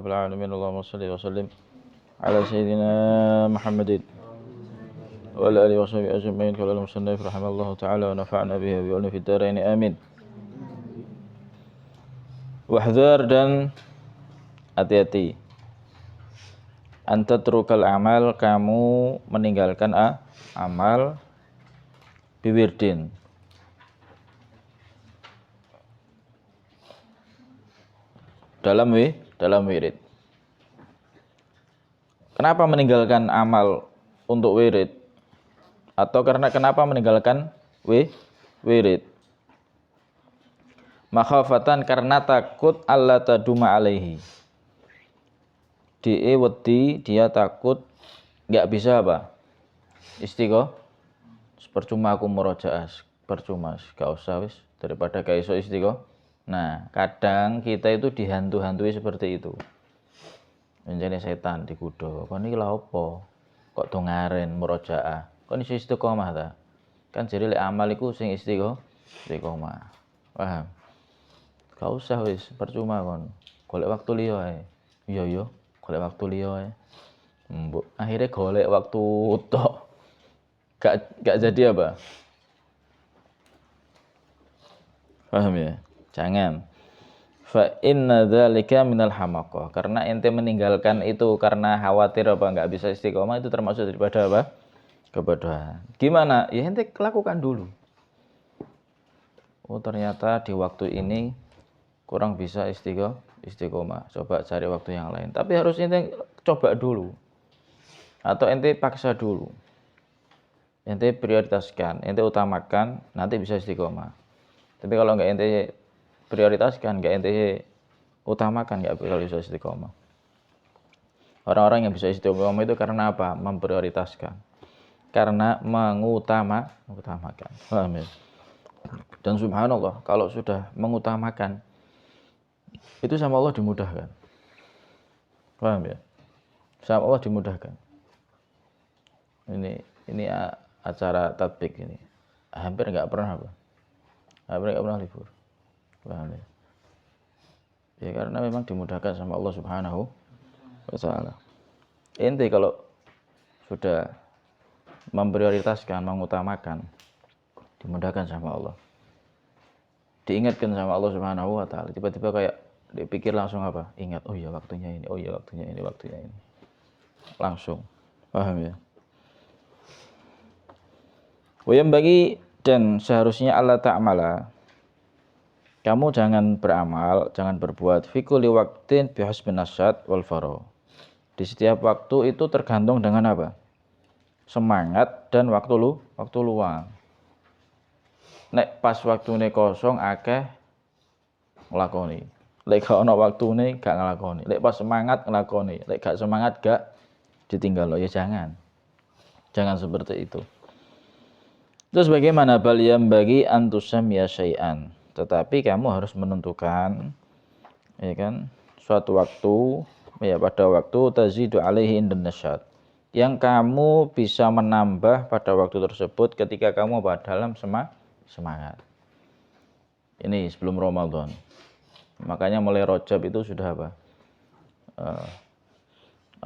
رب العالمين اللهم صل وسلم على سيدنا محمد وعلى آله وصحبه أجمعين. قال المصنف رحمه الله تعالى ونفعنا به وبعلمه في الدارين آمين. Wahdhar dan hati-hati. Anta trukal amal, kamu meninggalkan amal biwirdin, dalam wirid. Kenapa meninggalkan amal untuk wirid? Atau kenapa meninggalkan wirid? Makhafatan, karena takut Allah taduma alaihi. Dia takut enggak bisa apa? Istiqomah. Percuma aku murojaah, percuma, gak usah wis, daripada gak iso istiqomah. Nah, kadang kita itu dihantu-hantui seperti itu. Menjadi setan dikudo. Kon iki lha opo? Kok dongaren murojaah? Kon iso istiqomah ta? Kan jare lek amal iku sing istiqomah. Paham? Gak usah wis, percuma kon. Golek waktu liya ae. Iya, golek waktu liya ae. Mbok akhirnya golek waktu tok. Gak jadi apa? Paham ya? Jangan. Fa inna dzalika minal hamaqah. Karena ente meninggalkan itu karena khawatir apa enggak bisa istiqomah, itu termasuk daripada apa? Kebodohan. Gimana? Ya ente lakukan dulu. Oh, ternyata di waktu ini kurang bisa istiqomah. Coba cari waktu yang lain. Tapi harus ente coba dulu. Atau ente paksa dulu. Ente prioritaskan, ente utamakan, nanti bisa istiqomah. Tapi kalau enggak ente prioritaskan, enggak ente utamakan, enggak bisa istiqomah. Orang-orang yang bisa istiqomah itu karena apa? Memprioritaskan. Karena mengutamakan. Paham ya? Dan subhanallah, kalau sudah mengutamakan, itu sama Allah dimudahkan. Paham ya? Sama Allah dimudahkan. Ini acara tatbik ini. Hampir enggak pernah apa? Hampir enggak pernah libur. Paham ya? Ya karena memang dimudahkan sama Allah Subhanahu wa taala. Ente kalau sudah memprioritaskan, mengutamakan, dimudahkan sama Allah. Diingatkan sama Allah Subhanahu wa taala. Tiba-tiba kayak dipikir langsung apa? Ingat, oh iya waktunya ini, waktunya ini. Langsung. Paham ya? Wayam bagi, dan seharusnya Allah ta'amala, kamu jangan beramal, jangan berbuat fi kulli waqtin bihasbin nasyat wal faro. Di setiap waktu itu tergantung dengan apa? Semangat dan waktu luang. Nek pas waktune kosong akeh nglakoni. Lek gak ono waktune gak nglakoni. Lek pas semangat nglakoni. Lek gak semangat gak ditinggal. Ya jangan. Jangan seperti itu. Terus bagaimana? Baliyam bagi antusam ya syai'an. Tetapi kamu harus menentukan, ya kan, suatu waktu, ya pada waktu tazidu alaihi indan nasyat, yang kamu bisa menambah pada waktu tersebut ketika kamu dalam semangat. Ini sebelum Ramadan. Makanya mulai Rajab itu sudah apa?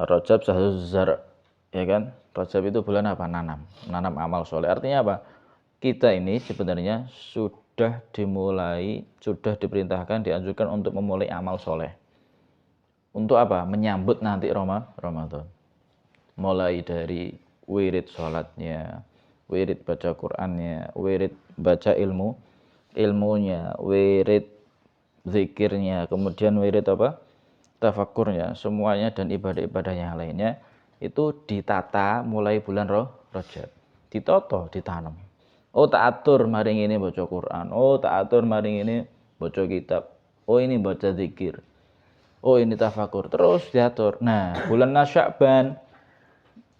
Rajab sahuz zar', ya kan? Rajab itu bulan apa? Nanam amal soleh. Artinya apa? Kita ini sebenarnya sudah diperintahkan, dianjurkan untuk memulai amal soleh. Untuk apa? Menyambut nanti Ramadan. Mulai dari wirid sholatnya, wirid baca Qur'annya, wirid baca ilmunya, wirid zikirnya, kemudian wirid apa? Tafakkurnya, semuanya, dan ibadah-ibadah yang lainnya itu ditata mulai bulan Rajab. Ditoto, ditanam. Oh, tak atur maring ini baca Quran. Oh, tak atur maring ini baca kitab. Oh, ini baca zikir. Oh, ini tafakur. Terus diatur. Nah, bulan Sya'ban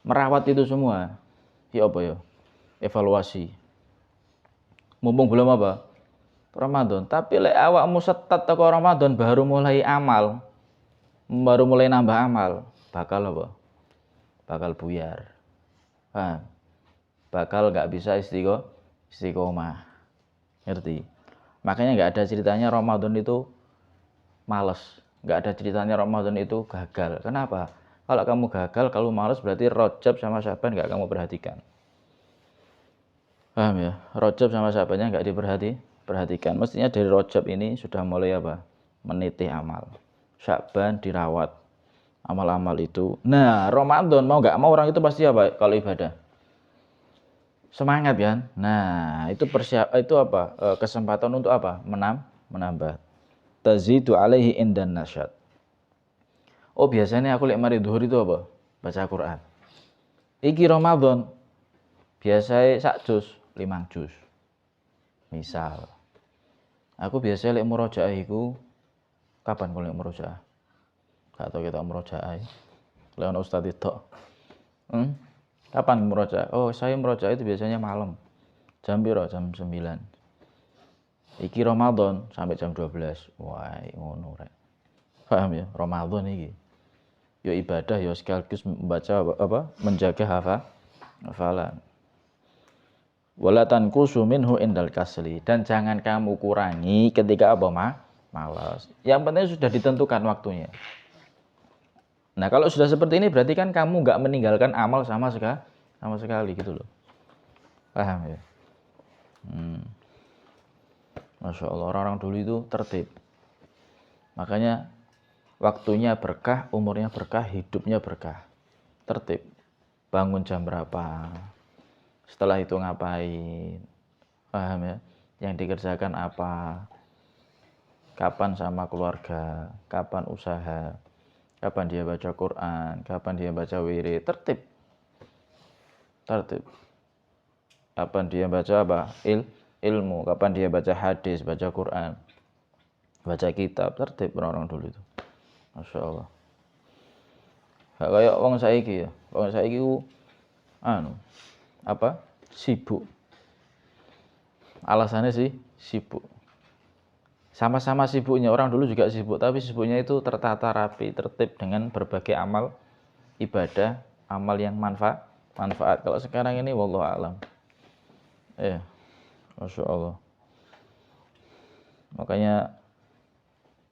merawat itu semua. Ya apa ya? Evaluasi. Mumpung belum apa? Ramadan. Tapi lek awakmu setat teko Ramadan baru mulai amal, baru mulai nambah amal, bakal apa? Bakal buyar. Bakal gak bisa istiqomah. Ngerti? Makanya gak ada ceritanya Ramadan itu males. Nggak ada ceritanya Ramadan itu gagal. Kenapa? Kalau kamu gagal, kalau malas berarti Rajab sama Syaban nggak kamu perhatikan. Paham ya? Rajab sama Syabannya nggak diperhatikan. Mestinya dari Rajab ini sudah mulai apa? Menitih amal. Syaban dirawat amal-amal itu. Nah, Ramadan mau nggak mau orang itu pasti apa? Kalau ibadah semangat kan? Nah, itu itu apa? Kesempatan untuk apa? Menambah. Tazidu alaihi indan nasyad. Oh, biasanya aku lek mari zuhur itu apa? Baca Quran. Iki Ramadan biasanya sak juz, 5 juz. Misal, aku biasanya lek murojaah iku kapan kalau lek murojaah? Gak tau kita murojaah. Lek ustaz itu. Kapan murojaah? Oh, saya murojaah itu biasanya malam. Jam piro? Jam 9. Iki Ramadan sampai jam 12. Wah, ngono rek. Paham ya? Ramadan iki. Ya ibadah ya sekaligus membaca apa? Menjaga hafalan. Wala tanqusu minhu indal kasli, dan jangan kamu kurangi ketika apa malas. Yang penting sudah ditentukan waktunya. Nah, kalau sudah seperti ini berarti kan kamu nggak meninggalkan amal sama sekali gitu loh. Paham ya? Masya Allah, orang-orang dulu itu tertib. Makanya waktunya berkah, umurnya berkah, hidupnya berkah. Tertib. Bangun jam berapa? Setelah itu ngapain? Paham ya? Yang dikerjakan apa? Kapan sama keluarga? Kapan usaha? Kapan dia baca Quran? Kapan dia baca wirid? Tertib. Kapan dia baca apa? Ilmu. Kapan dia baca hadis, baca Quran, baca kitab. Tertib orang-orang dulu itu. Masya Allah. Gak kayak wong saiki ya. Wong saiki ku sibuk. Alasannya sih sibuk. Sama-sama sibuknya, orang dulu juga sibuk, tapi sibuknya itu tertata rapi, tertib dengan berbagai amal ibadah, amal yang manfaat. Kalau sekarang ini wallahu alam. Masya Allah. Makanya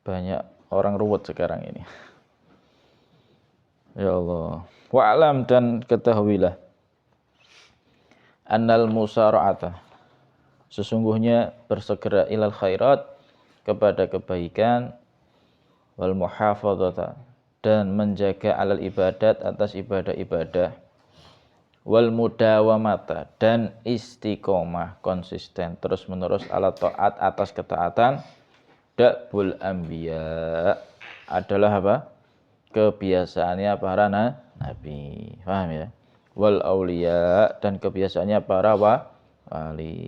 banyak orang ruwet sekarang ini. Ya Allah. Wa'alam, dan ketahuilah annal musara'ata, sesungguhnya bersegera ilal khairat, kepada kebaikan, wal muhafadzata, dan menjaga alal ibadat, atas ibadah-ibadah, wal mudawamata, dan istiqomah, konsisten terus menerus, ala taat, atas ketaatan, da'bul anbiya, adalah apa? Kebiasaannya para nabi. Paham ya? Wal auliya, dan kebiasaannya para wali.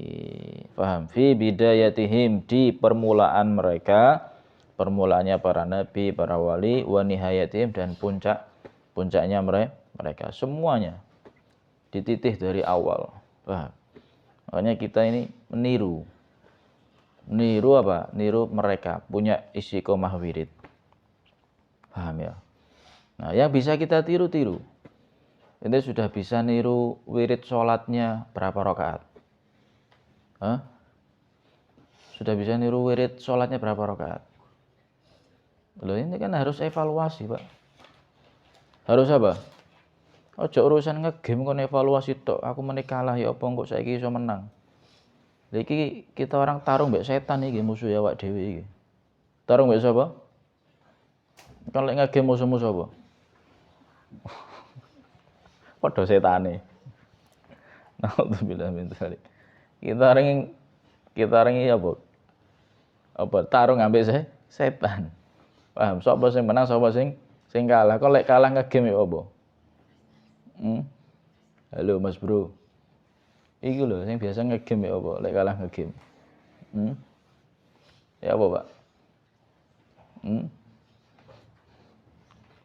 Paham? Fi bidayatihim, di permulaan mereka, permulaannya para nabi, para wali, wa nihayatihim, dan puncaknya mereka semuanya dititih dari awal. Paham? Makanya kita ini meniru apa? Niru mereka punya istiqomah wirid. Paham ya? Nah, yang bisa kita tiru. Ini sudah bisa niru wirid sholatnya berapa rakaat? Sudah bisa niru wirid sholatnya berapa rakaat? Loh, ini kan harus evaluasi, Pak. Harus apa? Ojo urusan ngegame kon evaluasi tok. Aku meneh kalah ya apa kok saiki iso menang. Iki kita orang tarung mbek setan iki, musuh ya awak dhewe iki. Tarung mbek sapa? Kan lek ngegame musuhmu sapa? Padha setane. Nauzubillah min dzalik. Kita ring apa? Tarung ambek setan. Paham? Sapa sing menang, sapa sing kalah. Kok lek kalah ngegame ya apa? Halo Mas Bro. Iku lho sing biasa ngegame ya apa? Lek kalah ngegame. Ya apa, Pak?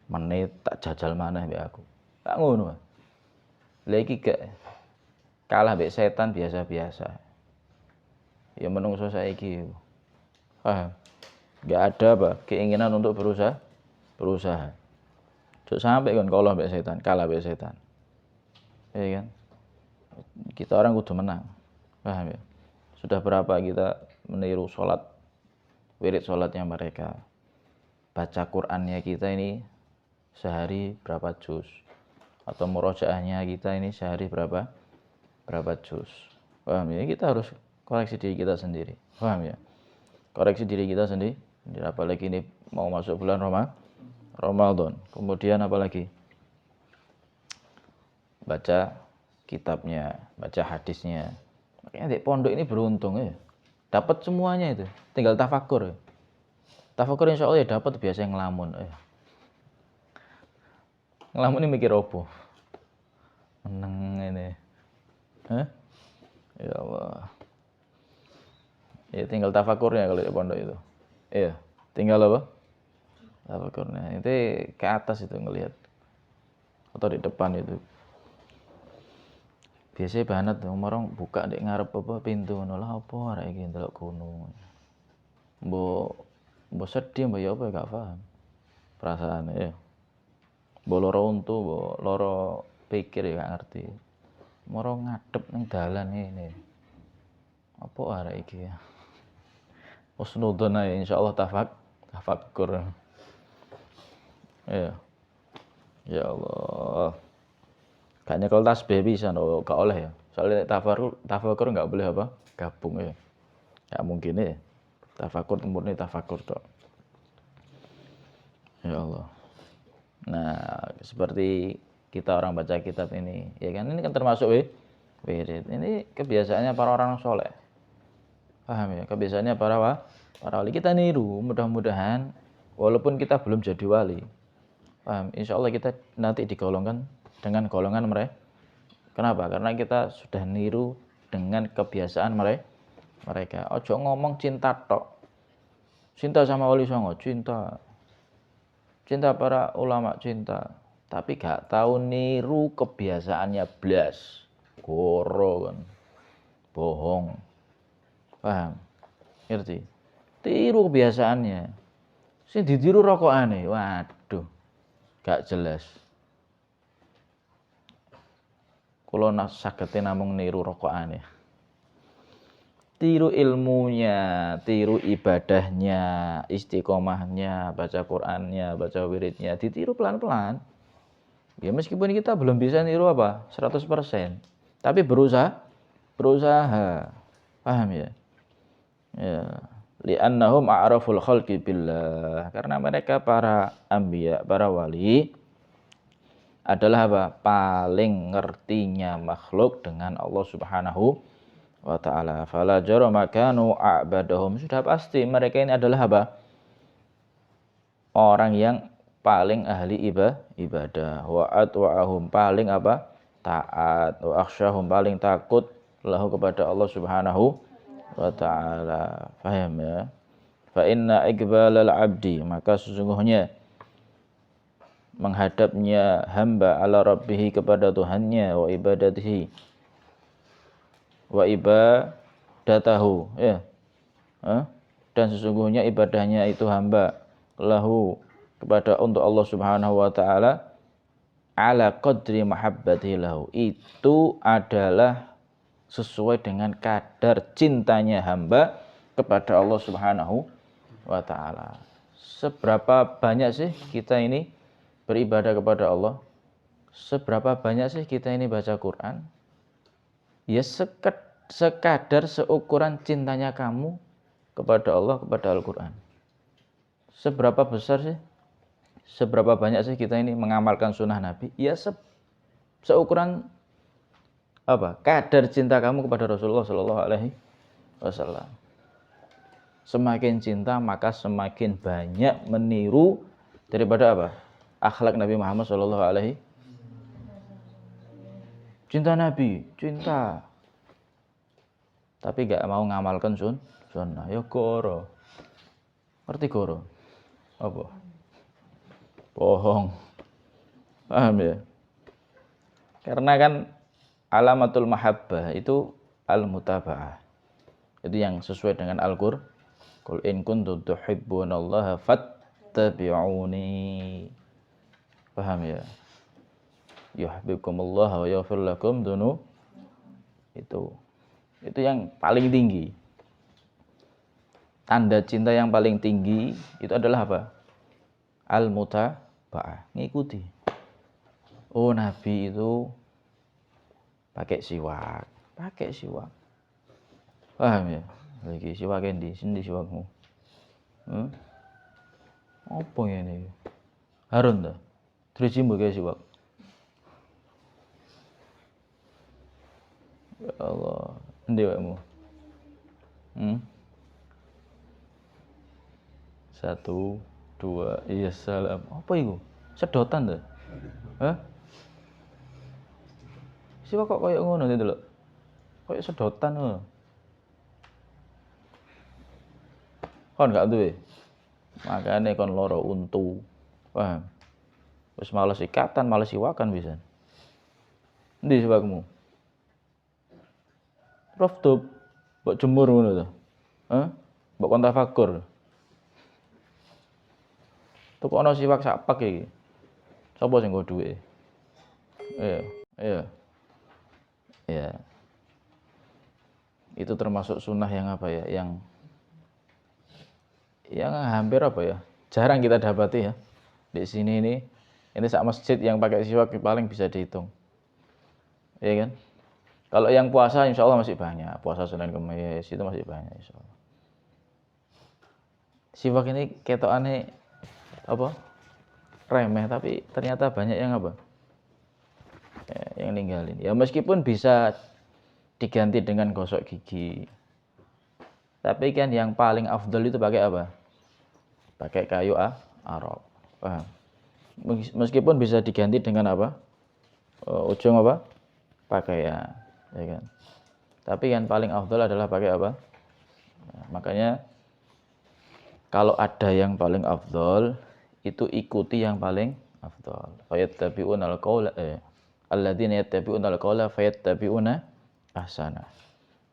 Menit tak jajal maneh mbek aku. Tak ngono. Lah iki gak kalah mbek setan biasa-biasa. Ya menungso saiki. Gak ada apa keinginan untuk berusaha. Cuk sampai kon kalah mbek setan. Ya kan? Kita orang kudu menang. Paham ya? Sudah berapa kita meniru wirid sholatnya mereka. baca Qur'annya kita ini sehari berapa juz, atau murojaahnya kita ini sehari berapa juz. Paham ya? Kita harus koreksi diri kita sendiri. Paham ya? Koreksi diri kita sendiri. Apalagi ini mau masuk bulan Ramadan. Kemudian apalagi? Baca kitabnya, baca hadisnya. Makanya di pondok ini beruntung ya. Dapat semuanya itu. Tinggal tafakur ya. Tafakur insya Allah ya dapat, biasa yang ngelamun. Ngelamun ini mikir apa? Meneng ini. Hah? Ya Allah. Ya tinggal tafakurnya kalau di pondok itu. Iya, tinggal apa? Tafakurnya. Itu ke atas itu ngelihat. Atau di depan itu. Biasanya banget orang buka di ngarep apa pintu ngono lah apa arek iki ndelok gunung. Mbok sedih mbok ya apa gak paham. Perasaane ya. Mbok loro untu, mbok loro pikir ya gak ngerti. Moro ngadep ning dalan ini. Apa arek iki ya? Usnudun ae insyaallah tafakkur. Ya. Ya Allah. Kayaknya kalau tasbih bisa, gak oleh ya. Soalnya tafakur gak boleh apa? Gabung ya. Gak mungkin ya. Tafakur murni tafakur toh. Ya Allah. Nah, seperti kita orang baca kitab ini, ya kan ini kan termasuk wirid. Ini kebiasaannya para orang soleh. Paham ya? Kebiasaannya para wali. Kita niru, mudah-mudahan walaupun kita belum jadi wali. Paham? Insya Allah kita nanti digolongkan dengan golongan mereka. Kenapa? Karena kita sudah niru dengan kebiasaan mereka. Ojo ngomong cinta tok. Cinta sama wali songo, cinta. Cinta para ulama, cinta. Tapi gak tahu niru kebiasaannya blas. Goro kan. Bohong. Paham? Ngerti? Tiru kebiasaannya. Sing ditiru rokokane. Waduh. Gak jelas. Kula sagete namung niru rokokane. Tiru ilmunya, tiru ibadahnya, istiqomahnya, baca Qur'annya, baca wiridnya, ditiru pelan-pelan. Ya meskipun kita belum bisa niru apa? 100%. Tapi berusaha. Paham ya? Ya. Li'annahum a'raful khalqi billah. Karena mereka para anbiya, para wali adalah apa? Paling ngertinya makhluk dengan Allah Subhanahu wa ta'ala. Fala jarama kanu a'badahum. Sudah pasti mereka ini adalah apa? Orang yang paling ahli ibadah. Wa atwa'ahum, paling apa? Taat. Wa akhsyahum, paling takut lahu kepada Allah Subhanahu wa ta'ala. Paham ya? Fa inna iqbalal abdi, maka sesungguhnya menghadapnya hamba ala rabbihi kepada Tuhannya, wa ibadatihi wa ibadatahu ya. Dan sesungguhnya ibadahnya itu hamba lahu kepada untuk Allah Subhanahu wa taala ala qadri mahabbati lahu, itu adalah sesuai dengan kadar cintanya hamba kepada Allah Subhanahu wa taala. Seberapa banyak sih kita ini beribadah kepada Allah? Seberapa banyak sih kita ini baca Quran? Ya sekadar seukuran cintanya kamu kepada Allah, kepada Al-Quran. Seberapa besar sih? Seberapa banyak sih kita ini mengamalkan sunnah Nabi? Ya seukuran apa? Kadar cinta kamu kepada Rasulullah Shallallahu Alaihi Wasallam. Semakin cinta maka semakin banyak meniru daripada apa? Akhlak Nabi Muhammad Shallallahu Alaihi. Cinta Nabi, cinta. Tapi gak mau ngamalkan sunnah. Ya goro. Ngerti goro? Apa? Bohong. Paham ya? Karena kan alamatul mahabbah itu al-mutaba'ah. Itu yang sesuai dengan Al-Qur'an. Qul in kuntum tuhibbunallaha fattabi'uni. Paham ya? Yuhibbukumullah wa yaghfir lakum dzunub. Itu yang paling tinggi. Tanda cinta yang paling tinggi itu adalah apa? Al-mutaba'ah, ngikuti. Oh, Nabi itu pakai siwak. Paham ya? Lagi siwak endi? Sendi siwakmu. Apa ini? Harun ta? Terus mbok gawe siwak. Ya Allah, endi wakmu? Satu, dua, iya salam. Apa itu? Sedotan ta? Hah? Siwak kok koyo ngono itu lho. Koyo sedotan ngono. Kon gak duwe. Makane kon loro untu. Paham? Wis males ikatan, males siwakan bisa. Endi siwakmu? Rooftop, mbok jemur ngono to. Hah? Mbok kon tafakur. Tuku ana siwak sak pak iki. Sapa sing nggo duwe? Iya. Iya. Itu termasuk sunnah yang apa ya? Yang hampir apa ya? Jarang kita dapati ya. Di sini ini sak masjid yang pakai siwak paling bisa dihitung. Iya kan? Kalau yang puasa insya Allah masih banyak. Puasa Senin Kemis itu masih banyak insya Allah. Siwak ini ketokane apa? Remeh tapi ternyata banyak yang apa? Yang ninggalin. Ya meskipun bisa diganti dengan gosok gigi. Tapi kan yang paling afdal itu pakai apa? Pakai kayu arok. Paham? Meskipun bisa diganti dengan apa? Ujung apa? Pakaian, ya kan? Tapi yang paling afdal adalah pakai apa? Nah, makanya kalau ada yang paling afdal, itu ikuti yang paling afdal. Fayattabi'una al-qaula alladzina yattabi'una al-qaula fayattabi'una ahsana.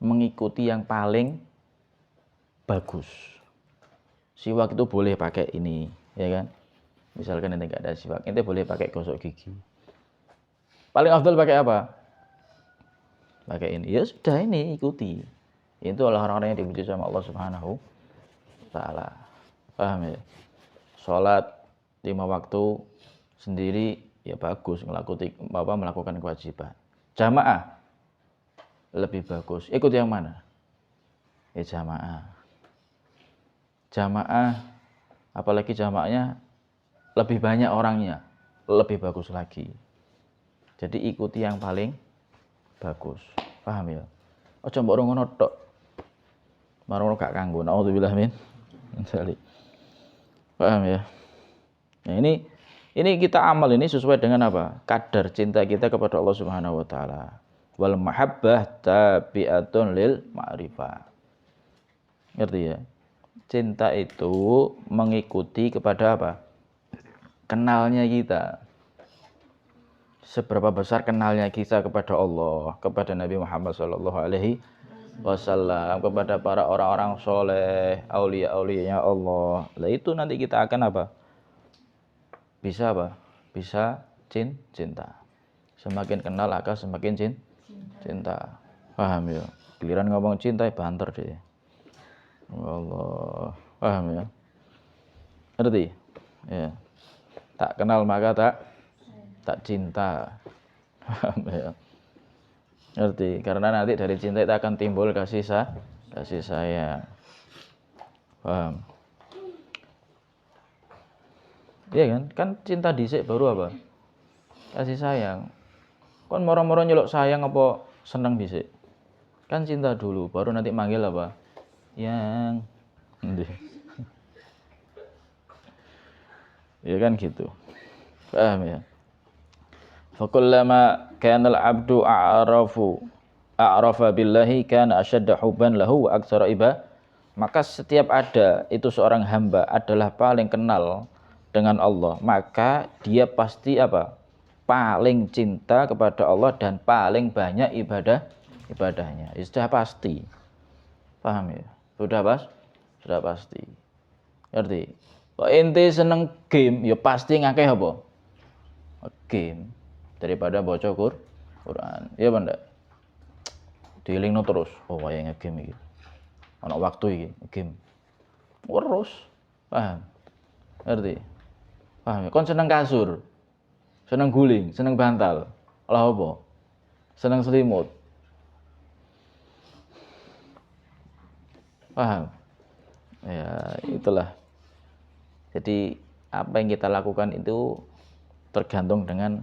Mengikuti yang paling bagus. Siwak itu boleh pakai ini, ya kan? Misalkan ini enggak ada siwak, ini boleh pakai gosok gigi. Paling afdal pakai apa? Pakai ini. Ya sudah ini ikuti. Itu adalah orang-orang yang dipuji sama Allah Subhanahu wa taala. Paham ya? Salat 5 waktu sendiri ya bagus melakukan kewajiban. Jamaah lebih bagus. Ikut yang mana? Ya jamaah. Jamaah apalagi jamaahnya lebih banyak orangnya, lebih bagus lagi. Jadi ikuti yang paling bagus. Paham ya? Aja mbok ngono tok. Marono gak kanggo. Nauzubillah min. Paham ya? Nah, ini kita amal ini sesuai dengan apa? Kadar cinta kita kepada Allah Subhanahu wa taala. Wal mahabbah tabi'atun lil ma'rifah. Ngerti ya? Cinta itu mengikuti kepada apa? Kenalnya kita. Seberapa besar kenalnya kita kepada Allah, kepada Nabi Muhammad sallallahu alaihi wasallam, kepada para orang-orang soleh, aulia-aulianya Allah. Lah itu nanti kita akan apa? Bisa apa? Bisa cinta. Semakin kenal akan semakin cinta. Paham ya? Giliran ngomong cinta banter deh. Allah. Paham ya? Ngerti? Ya. Tak kenal maka tak cinta. Paham ya? Ngerti? Karena nanti dari cinta itu akan timbul kasih sayang. Paham? Iya kan? Kan cinta dhisik baru apa? Kasih sayang. Kon moro-moro nyeluk sayang apa seneng dhisik? Kan cinta dulu, baru nanti manggil apa? Yang. Ya kan gitu. Paham ya? Fakullama kana al-'abdu a'rafa billahi kana ashadda hubban lahu wa aktsara maka setiap ada itu seorang hamba adalah paling kenal dengan Allah, maka dia pasti apa? Paling cinta kepada Allah dan paling banyak ibadahnya. Ya, sudah pasti. Paham ya? Sudah pasti. Ngerti? Kok ente seneng game, ya pasti ngakeh apa? Game daripada baca Quran. Ya apa ndak? Dielingno terus. Oh, wayahe ngegame iki. Ana waktu iki game. Terus. Paham? Ngerti? Paham ya? Kon seneng kasur, seneng guling, seneng bantal. Lah apa? Seneng selimut. Paham? Ya, itulah. Jadi apa yang kita lakukan itu tergantung dengan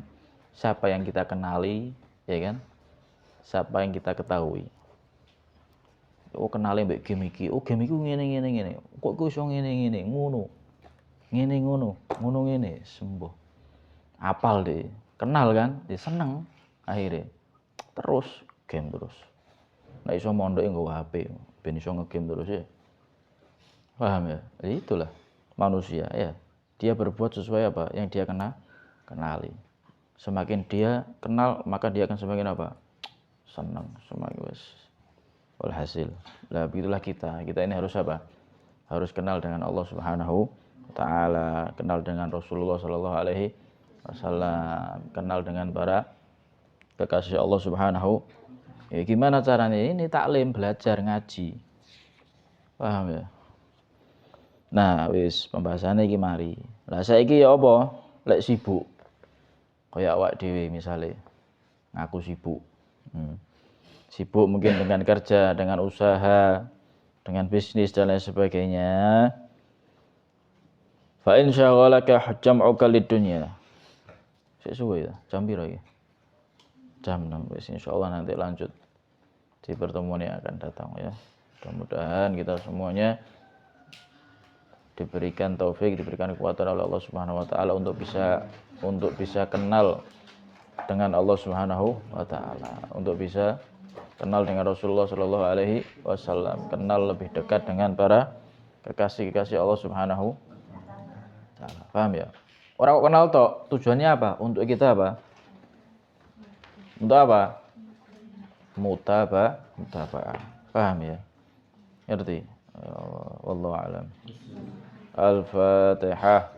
siapa yang kita kenali, ya kan? Siapa yang kita ketahui. Oh kenali mbek game iki. Oh game iku ngene. Kok iku iso ngene. Ngono. Ngono ngene, sembuh. Apal deh. Kenal kan? Dia seneng akhirnya. Terus game terus. Nek iso mondoke nggo HP, ben iso ngegame terus ya. Paham ya? Itulah manusia ya. Dia berbuat sesuai apa yang dia kenali. Semakin dia kenal, maka dia akan semakin apa? Senang, semakin wes. Walhasil. Lah begitulah kita. Kita ini harus apa? Harus kenal dengan Allah Subhanahu wa taala, kenal dengan Rasulullah sallallahu alaihi wasallam, kenal dengan para kekasih Allah Subhanahu. Ya, gimana caranya? Ini taklim, belajar ngaji. Paham ya? Nah, wis pembahasannya iki mari. Lah saiki ya apa? Lek sibuk. Kayak awak dhewe misale ngaku sibuk. Sibuk mungkin dengan kerja, dengan usaha, dengan bisnis dan lain sebagainya. Fa in syaghalaka jam'uka lid-dunya. Sik suwe ya, jam piro iki? Jam 6 wis insyaallah nanti lanjut di pertemuan yang akan datang ya. Mudah-mudahan kita semuanya diberikan taufik, diberikan kekuatan oleh Allah Subhanahu wa taala untuk bisa kenal dengan Allah Subhanahu wa taala, untuk bisa kenal dengan Rasulullah sallallahu alaihi wasallam, kenal lebih dekat dengan para kekasih-kekasih Allah Subhanahu wa taala. Paham ya? Orang kok kenal tok, tujuannya apa? Untuk kita apa? Untuk apa? Mutaba'ah. Paham ya? Ngerti? Wallahu a'lam. Al-Fatihah.